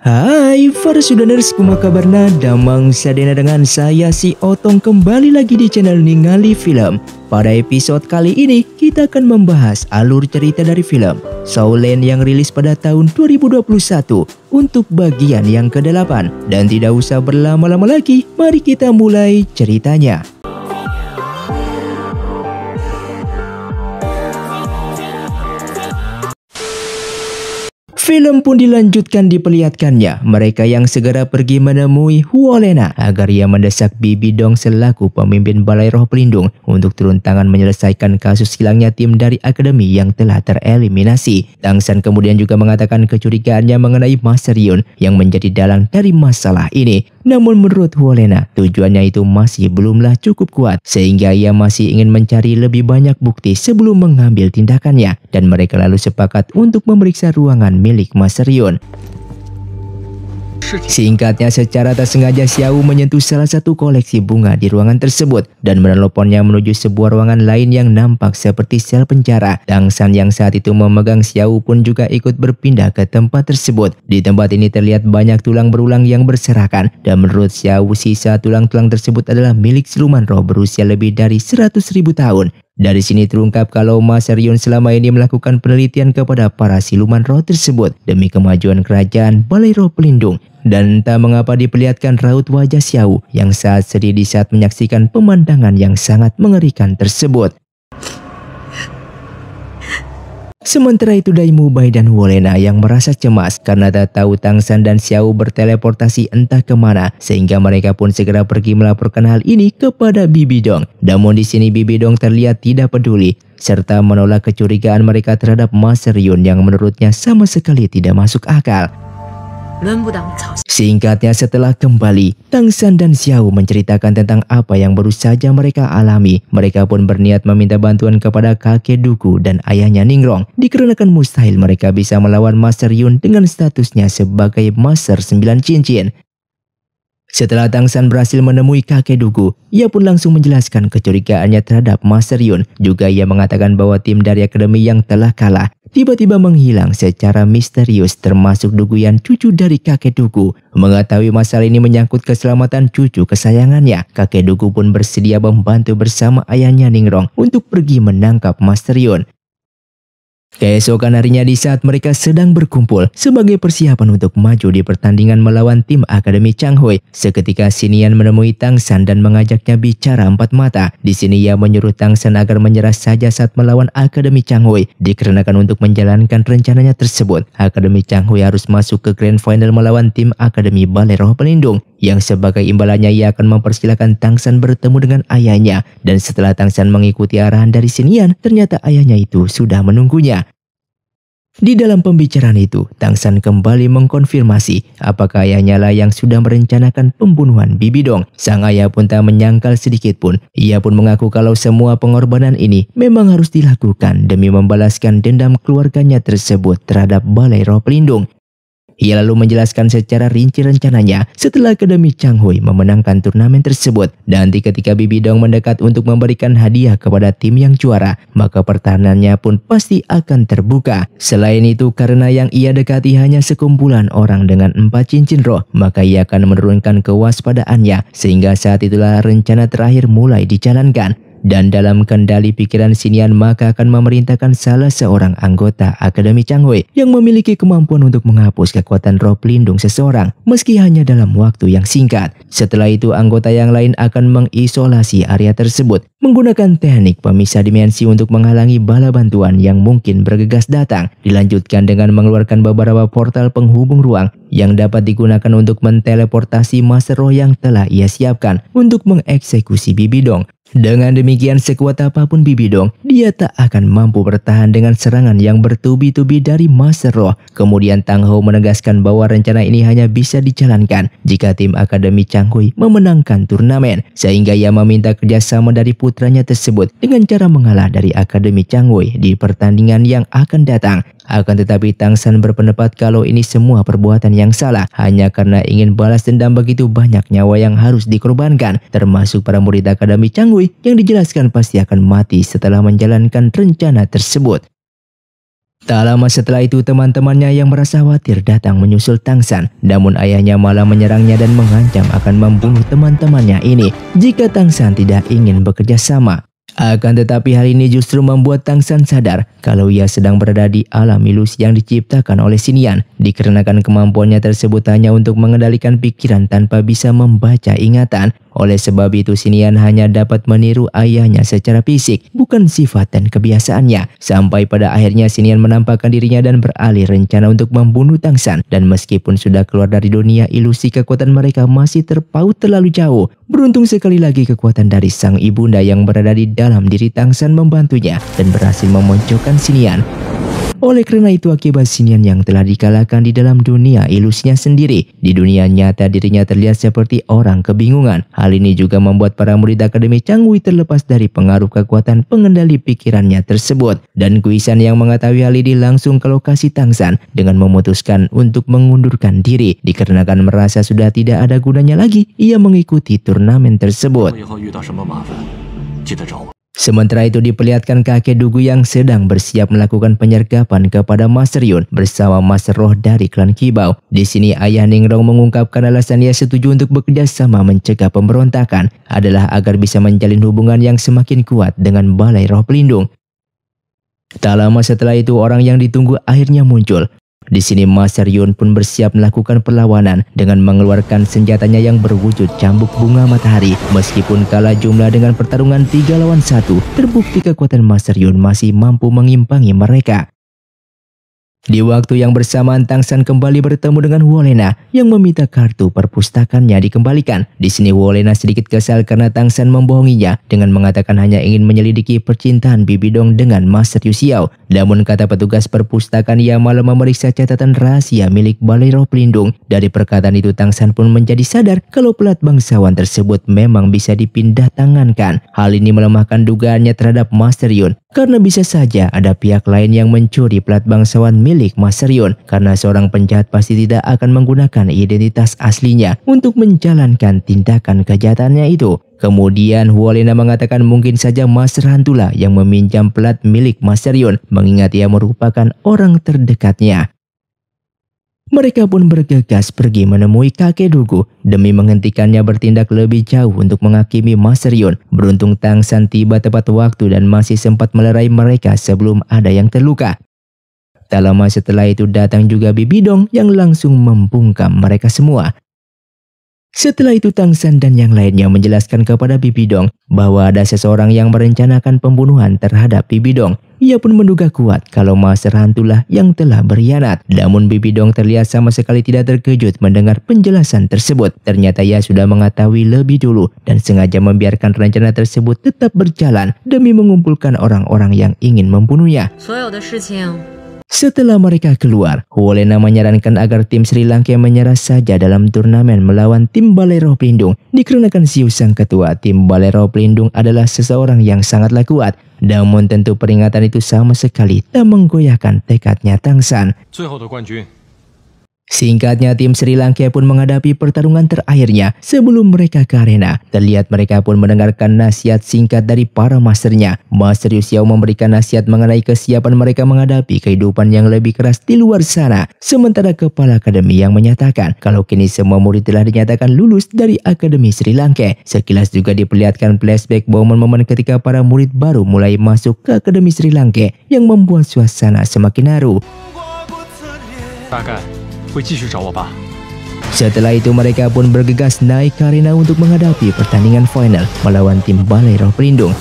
Hai para Sudaners, kumaha kabarna? Damang sadena dengan saya si Otong kembali lagi di channel Ningali Film. Pada episode kali ini kita akan membahas alur cerita dari film Showland yang rilis pada tahun 2021 untuk bagian yang ke-8. Dan tidak usah berlama-lama lagi, mari kita mulai ceritanya. Film pun dilanjutkan diperlihatkannya mereka yang segera pergi menemui Huolena agar ia mendesak Bibi Dong selaku pemimpin Balai Roh Pelindung untuk turun tangan menyelesaikan kasus hilangnya tim dari akademi yang telah tereliminasi. Tang San kemudian juga mengatakan kecurigaannya mengenai Master Yun yang menjadi dalang dari masalah ini. Namun menurut Huolena, tujuannya itu masih belumlah cukup kuat sehingga ia masih ingin mencari lebih banyak bukti sebelum mengambil tindakannya, dan mereka lalu sepakat untuk memeriksa ruangan milik Master Yun. Singkatnya, secara tak sengaja Xiao menyentuh salah satu koleksi bunga di ruangan tersebut dan meneloponnya menuju sebuah ruangan lain yang nampak seperti sel penjara. Tang San yang saat itu memegang Xiao pun juga ikut berpindah ke tempat tersebut. Di tempat ini terlihat banyak tulang berulang yang berserakan, dan menurut Xiao sisa tulang-tulang tersebut adalah milik siluman roh berusia lebih dari 100.000 tahun. Dari sini terungkap kalau Master Yun selama ini melakukan penelitian kepada para siluman roh tersebut demi kemajuan kerajaan Balai Roh Pelindung. Dan entah mengapa diperlihatkan raut wajah Xiao yang saat sedih di saat menyaksikan pemandangan yang sangat mengerikan tersebut. Sementara itu Daimu Bai dan Huolena yang merasa cemas karena tak tahu Tang San dan Xiao berteleportasi entah kemana, sehingga mereka pun segera pergi melaporkan hal ini kepada Bibi Dong. Namun di sini Bibi Dong terlihat tidak peduli serta menolak kecurigaan mereka terhadap Master Yun yang menurutnya sama sekali tidak masuk akal. Singkatnya, setelah kembali, Tang San dan Xiao menceritakan tentang apa yang baru saja mereka alami. Mereka pun berniat meminta bantuan kepada kakek Duku dan ayahnya Ningrong, dikarenakan mustahil mereka bisa melawan Master Yun dengan statusnya sebagai Master 9 Cincin. Setelah Tang San berhasil menemui kakek Duku, ia pun langsung menjelaskan kecurigaannya terhadap Master Yun. Juga ia mengatakan bahwa tim dari akademi yang telah kalah tiba-tiba menghilang secara misterius, termasuk Duku yang cucu dari kakek Duku. Mengetahui masalah ini menyangkut keselamatan cucu kesayangannya, kakek Duku pun bersedia membantu bersama ayahnya Ningrong untuk pergi menangkap Master Yun. Keesokan harinya, di saat mereka sedang berkumpul sebagai persiapan untuk maju di pertandingan melawan tim Akademi Changhui, seketika Xinian menemui Tang San dan mengajaknya bicara empat mata. Di sini ia menyuruh Tang San agar menyerah saja saat melawan Akademi Changhui, dikarenakan untuk menjalankan rencananya tersebut, Akademi Changhui harus masuk ke Grand Final melawan tim Akademi Balai Roh Pelindung, yang sebagai imbalannya ia akan mempersilahkan Tang San bertemu dengan ayahnya. Dan setelah Tang San mengikuti arahan dari Xinian, ternyata ayahnya itu sudah menunggunya. Di dalam pembicaraan itu, Tang San kembali mengkonfirmasi apakah ayahnya lah yang sudah merencanakan pembunuhan Bibi Dong. Sang ayah pun tak menyangkal sedikit pun. Ia pun mengaku kalau semua pengorbanan ini memang harus dilakukan demi membalaskan dendam keluarganya tersebut terhadap Balai Roh Pelindung. Ia lalu menjelaskan secara rinci rencananya setelah Akademi Changhui memenangkan turnamen tersebut. Nanti ketika Bibi Dong mendekat untuk memberikan hadiah kepada tim yang juara, maka pertahanannya pun pasti akan terbuka. Selain itu, karena yang ia dekati hanya sekumpulan orang dengan 4 cincin roh, maka ia akan menurunkan kewaspadaannya, sehingga saat itulah rencana terakhir mulai dijalankan. Dan dalam kendali pikiran Xinian, maka akan memerintahkan salah seorang anggota Akademi Changhui yang memiliki kemampuan untuk menghapus kekuatan roh pelindung seseorang meski hanya dalam waktu yang singkat. Setelah itu anggota yang lain akan mengisolasi area tersebut menggunakan teknik pemisah dimensi untuk menghalangi bala bantuan yang mungkin bergegas datang. Dilanjutkan dengan mengeluarkan beberapa portal penghubung ruang yang dapat digunakan untuk menteleportasi Master Roh yang telah ia siapkan untuk mengeksekusi Bibi Dong. Dengan demikian, sekuat apapun Bibi Dong, dia tak akan mampu bertahan dengan serangan yang bertubi-tubi dari Master Roh. Kemudian Tang Hou menegaskan bahwa rencana ini hanya bisa dijalankan jika tim Akademi Changhui memenangkan turnamen, sehingga ia meminta kerjasama dari putranya tersebut dengan cara mengalah dari Akademi Changhui di pertandingan yang akan datang. Akan tetapi Tang San berpendapat kalau ini semua perbuatan yang salah hanya karena ingin balas dendam begitu banyak nyawa yang harus dikorbankan, termasuk para murid Akademi Changhui yang dijelaskan pasti akan mati setelah menjalankan rencana tersebut. Tak lama setelah itu teman-temannya yang merasa khawatir datang menyusul Tang San. Namun ayahnya malah menyerangnya dan mengancam akan membunuh teman-temannya ini jika Tang San tidak ingin bekerja sama. Akan tetapi hal ini justru membuat Tang San sadar kalau ia sedang berada di alam ilusi yang diciptakan oleh Xinian, dikarenakan kemampuannya tersebut hanya untuk mengendalikan pikiran tanpa bisa membaca ingatan. Oleh sebab itu Xinian hanya dapat meniru ayahnya secara fisik, bukan sifat dan kebiasaannya. Sampai pada akhirnya Xinian menampakkan dirinya dan beralih rencana untuk membunuh Tang San. Dan meskipun sudah keluar dari dunia ilusi, kekuatan mereka masih terpaut terlalu jauh. Beruntung sekali lagi kekuatan dari sang ibunda yang berada di dalam diri Tang San membantunya dan berhasil memojokkan Xinian. Oleh karena itu akibat Xinian yang telah dikalahkan di dalam dunia ilusinya sendiri, di dunia nyata dirinya terlihat seperti orang kebingungan. Hal ini juga membuat para murid Akademi Changwei terlepas dari pengaruh kekuatan pengendali pikirannya tersebut. Dan Guisan yang mengetahui hal ini langsung ke lokasi Tang San dengan memutuskan untuk mengundurkan diri. Dikarenakan merasa sudah tidak ada gunanya lagi ia mengikuti turnamen tersebut. Sementara itu diperlihatkan kakek Dugu yang sedang bersiap melakukan penyergapan kepada Master Yun bersama Master Roh dari klan Qibao. Di sini ayah Ningrong mengungkapkan alasan ia setuju untuk bekerja sama mencegah pemberontakan adalah agar bisa menjalin hubungan yang semakin kuat dengan Balai Roh Pelindung. Tak lama setelah itu orang yang ditunggu akhirnya muncul. Di sini Master Yun pun bersiap melakukan perlawanan dengan mengeluarkan senjatanya yang berwujud cambuk bunga matahari. Meskipun kalah jumlah dengan pertarungan 3 lawan 1, terbukti kekuatan Master Yun masih mampu mengimbangi mereka. Di waktu yang bersamaan Tang San kembali bertemu dengan Wolena yang meminta kartu perpustakaannya dikembalikan. Di sini Wolena sedikit kesal karena Tang San membohonginya dengan mengatakan hanya ingin menyelidiki percintaan Bibi Dong dengan Master Yu Xiao. Namun kata petugas perpustakaan ia malah memeriksa catatan rahasia milik Balai Roh Pelindung. Dari perkataan itu Tang San pun menjadi sadar kalau pelat bangsawan tersebut memang bisa dipindah tangankan. Hal ini melemahkan dugaannya terhadap Master Yun karena bisa saja ada pihak lain yang mencuri pelat bangsawan milik Master Yun, karena seorang penjahat pasti tidak akan menggunakan identitas aslinya untuk menjalankan tindakan kejahatannya itu. Kemudian Wolena mengatakan mungkin saja Master Hantulah yang meminjam pelat milik Master Yun, mengingat ia merupakan orang terdekatnya. Mereka pun bergegas pergi menemui kakek Dugu demi menghentikannya bertindak lebih jauh untuk menghakimi Master Yun. Beruntung Tang San tiba tepat waktu dan masih sempat melerai mereka sebelum ada yang terluka. Tak lama setelah itu datang juga Bibi Dong yang langsung membungkam mereka semua. Setelah itu Tang San dan yang lainnya menjelaskan kepada Bibi Dong bahwa ada seseorang yang merencanakan pembunuhan terhadap Bibi Dong. Ia pun menduga kuat kalau Master Hantulah yang telah berkhianat. Namun Bibi Dong terlihat sama sekali tidak terkejut mendengar penjelasan tersebut. Ternyata ia sudah mengetahui lebih dulu dan sengaja membiarkan rencana tersebut tetap berjalan demi mengumpulkan orang-orang yang ingin membunuhnya. Setelah mereka keluar, Wolena menyarankan agar tim Sri Lanka menyerah saja dalam turnamen melawan tim Balai Roh Pelindung. Dikarenakan Xiu sang ketua tim Balai Roh Pelindung adalah seseorang yang sangatlah kuat. Namun tentu peringatan itu sama sekali tak menggoyahkan tekadnya Tang San. Singkatnya tim Sri Lanka pun menghadapi pertarungan terakhirnya sebelum mereka ke arena. Terlihat mereka pun mendengarkan nasihat singkat dari para masternya. Master Yu Xiao memberikan nasihat mengenai kesiapan mereka menghadapi kehidupan yang lebih keras di luar sana. Sementara kepala akademi yang menyatakan kalau kini semua murid telah dinyatakan lulus dari Akademi Sri Lanka. Sekilas juga diperlihatkan flashback momen-momen ketika para murid baru mulai masuk ke Akademi Sri Lanka yang membuat suasana semakin haru. Setelah itu mereka pun bergegas naik ke arena untuk menghadapi pertandingan final melawan tim Balai Roh Pelindung.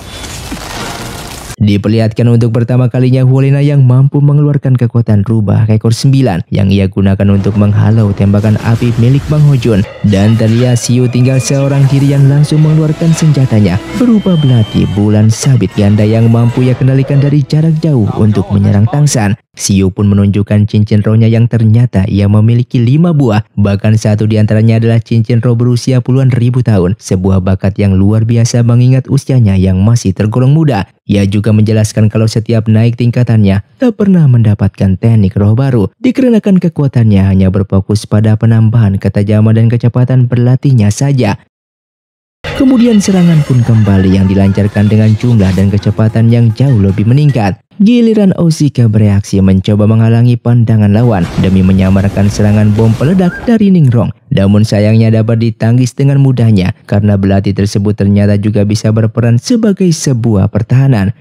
Diperlihatkan untuk pertama kalinya Wolena yang mampu mengeluarkan kekuatan rubah ekor 9 yang ia gunakan untuk menghalau tembakan api milik Bang Ho Jun. Dan terlihat Xiu tinggal seorang diri yang langsung mengeluarkan senjatanya berupa belati bulan sabit ganda yang mampu ia kendalikan dari jarak jauh untuk menyerang Tang San. Xiu pun menunjukkan cincin rohnya yang ternyata ia memiliki 5 buah. Bahkan satu di antaranya adalah cincin roh berusia puluhan ribu tahun. Sebuah bakat yang luar biasa mengingat usianya yang masih tergolong muda. Ia juga menjelaskan kalau setiap naik tingkatannya tak pernah mendapatkan teknik roh baru. Dikarenakan kekuatannya hanya berfokus pada penambahan ketajaman dan kecepatan berlatihnya saja. Kemudian serangan pun kembali yang dilancarkan dengan jumlah dan kecepatan yang jauh lebih meningkat. Giliran Oshika bereaksi mencoba menghalangi pandangan lawan demi menyamarkan serangan bom peledak dari Ningrong. Namun sayangnya dapat ditangkis dengan mudahnya karena belati tersebut ternyata juga bisa berperan sebagai sebuah pertahanan.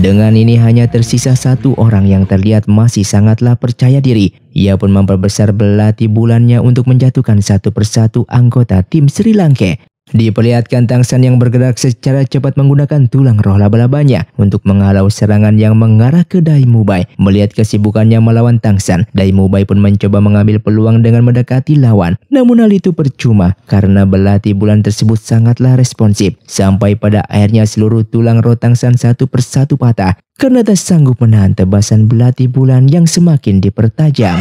Dengan ini hanya tersisa satu orang yang terlihat masih sangatlah percaya diri. Ia pun memperbesar belati bulannya untuk menjatuhkan satu persatu anggota tim Sri Lanka. Diperlihatkan Tangsan yang bergerak secara cepat menggunakan tulang roh laba-labanya untuk menghalau serangan yang mengarah ke Dai Mubai. Melihat kesibukannya melawan Tangsan, Dai Mubai pun mencoba mengambil peluang dengan mendekati lawan. Namun hal itu percuma karena belati bulan tersebut sangatlah responsif. Sampai pada akhirnya seluruh tulang roh Tangsan satu persatu patah karena tak sanggup menahan tebasan belati bulan yang semakin dipertajam.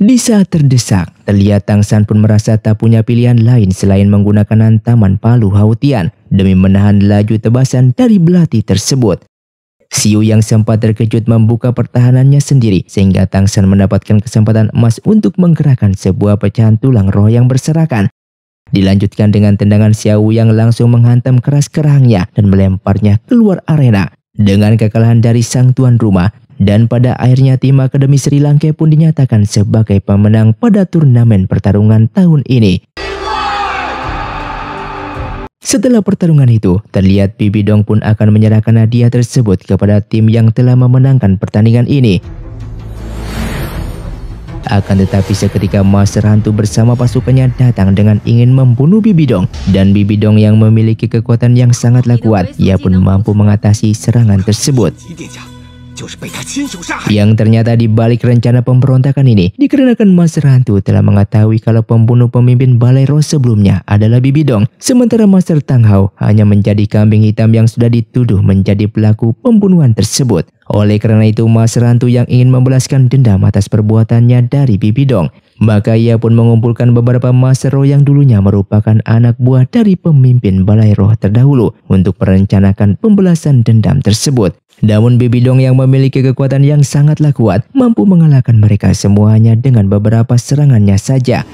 Di saat terdesak, terlihat Tangsan pun merasa tak punya pilihan lain selain menggunakan hantaman palu Hautian demi menahan laju tebasan dari belati tersebut. Xiu yang sempat terkejut membuka pertahanannya sendiri sehingga Tangsan mendapatkan kesempatan emas untuk menggerakkan sebuah pecahan tulang roh yang berserakan. Dilanjutkan dengan tendangan Xiao yang langsung menghantam keras kerangnya dan melemparnya keluar arena. Dengan kekalahan dari sang tuan rumah, dan pada akhirnya tim Akademi Sri Lanka pun dinyatakan sebagai pemenang pada turnamen pertarungan tahun ini. Setelah pertarungan itu, terlihat Bibi Dong pun akan menyerahkan hadiah tersebut kepada tim yang telah memenangkan pertandingan ini. Akan tetapi seketika Master Hantu bersama pasukannya datang dengan ingin membunuh Bibi Dong. Dan Bibi Dong yang memiliki kekuatan yang sangatlah kuat, ia pun mampu mengatasi serangan tersebut. Yang ternyata di balik rencana pemberontakan ini dikarenakan Master Hantu telah mengetahui kalau pembunuh pemimpin Balai Roh sebelumnya adalah Bibi Dong, sementara Master Tang Hao hanya menjadi kambing hitam yang sudah dituduh menjadi pelaku pembunuhan tersebut. Oleh karena itu Master Hantu yang ingin membalaskan dendam atas perbuatannya dari Bibi Dong, maka ia pun mengumpulkan beberapa Master Roh yang dulunya merupakan anak buah dari pemimpin Balai Roh terdahulu untuk merencanakan pembalasan dendam tersebut. Namun Bibi Dong yang memiliki kekuatan yang sangatlah kuat mampu mengalahkan mereka semuanya dengan beberapa serangannya saja.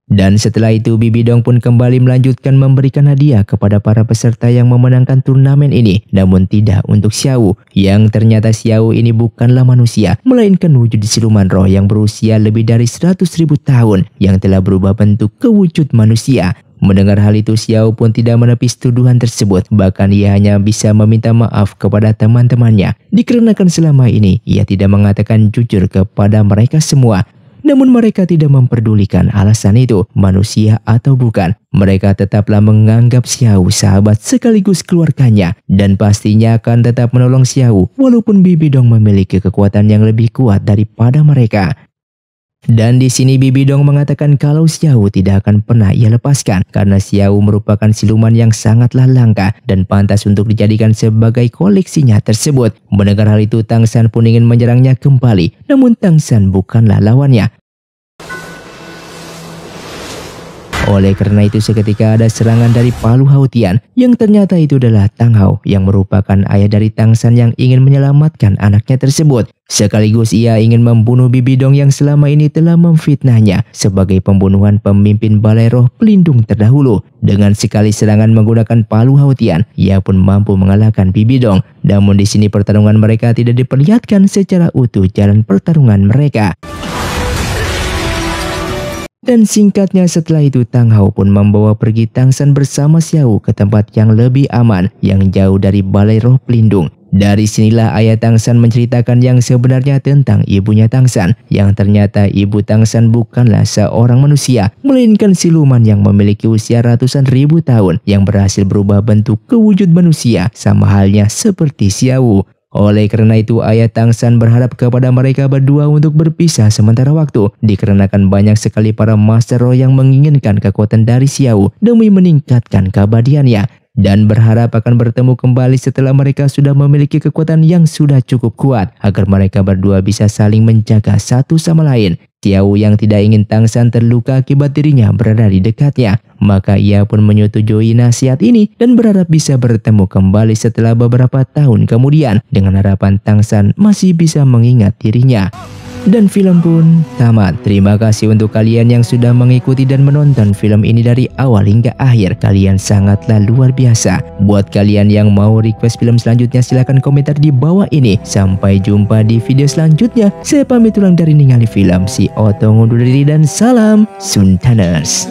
Dan setelah itu Bibi Dong pun kembali melanjutkan memberikan hadiah kepada para peserta yang memenangkan turnamen ini. Namun tidak untuk Xiao, yang ternyata Xiao ini bukanlah manusia, melainkan wujud siluman roh yang berusia lebih dari 100.000 tahun yang telah berubah bentuk ke wujud manusia. Mendengar hal itu Xiao pun tidak menepis tuduhan tersebut, bahkan ia hanya bisa meminta maaf kepada teman-temannya dikarenakan selama ini ia tidak mengatakan jujur kepada mereka semua. Namun mereka tidak memperdulikan alasan itu, manusia atau bukan. Mereka tetaplah menganggap Xiao sahabat sekaligus keluarganya dan pastinya akan tetap menolong Xiao walaupun Bibi Dong memiliki kekuatan yang lebih kuat daripada mereka. Dan di sini Bibi Dong mengatakan kalau Xiao tidak akan pernah ia lepaskan karena Xiao merupakan siluman yang sangatlah langka dan pantas untuk dijadikan sebagai koleksinya tersebut. Mendengar hal itu Tangsan pun ingin menyerangnya kembali, namun Tangsan bukanlah lawannya. Oleh karena itu seketika ada serangan dari palu Hautian yang ternyata itu adalah Tang Hao yang merupakan ayah dari Tangsan yang ingin menyelamatkan anaknya tersebut. Sekaligus ia ingin membunuh Bibi Dong yang selama ini telah memfitnahnya sebagai pembunuhan pemimpin Balai Roh pelindung terdahulu. Dengan sekali serangan menggunakan palu Hautian, ia pun mampu mengalahkan Bibi Dong. Namun di sini pertarungan mereka tidak diperlihatkan secara utuh jalan pertarungan mereka. Dan singkatnya setelah itu Tang Hao pun membawa pergi Tangsan bersama Xiao ke tempat yang lebih aman, yang jauh dari Balai Roh pelindung. Dari sinilah ayah Tangsan menceritakan yang sebenarnya tentang ibunya Tangsan, yang ternyata ibu Tangsan bukanlah seorang manusia, melainkan siluman yang memiliki usia ratusan ribu tahun yang berhasil berubah bentuk ke wujud manusia, sama halnya seperti Xiao. Oleh karena itu ayah Tangsan berharap kepada mereka berdua untuk berpisah sementara waktu dikarenakan banyak sekali para Master Roh yang menginginkan kekuatan dari Xiao demi meningkatkan keabadiannya. dan berharap akan bertemu kembali setelah mereka sudah memiliki kekuatan yang sudah cukup kuat agar mereka berdua bisa saling menjaga satu sama lain. Xiao yang tidak ingin Tang San terluka akibat dirinya berada di dekatnya, maka ia pun menyetujui nasihat ini dan berharap bisa bertemu kembali setelah beberapa tahun kemudian dengan harapan Tang San masih bisa mengingat dirinya. Dan film pun tamat. Terima kasih untuk kalian yang sudah mengikuti dan menonton film ini dari awal hingga akhir. Kalian sangatlah luar biasa. Buat kalian yang mau request film selanjutnya silahkan komentar di bawah ini. Sampai jumpa di video selanjutnya. Saya pamit ulang dari Ningali Film. Si Otong undur diri dan salam Suntaners.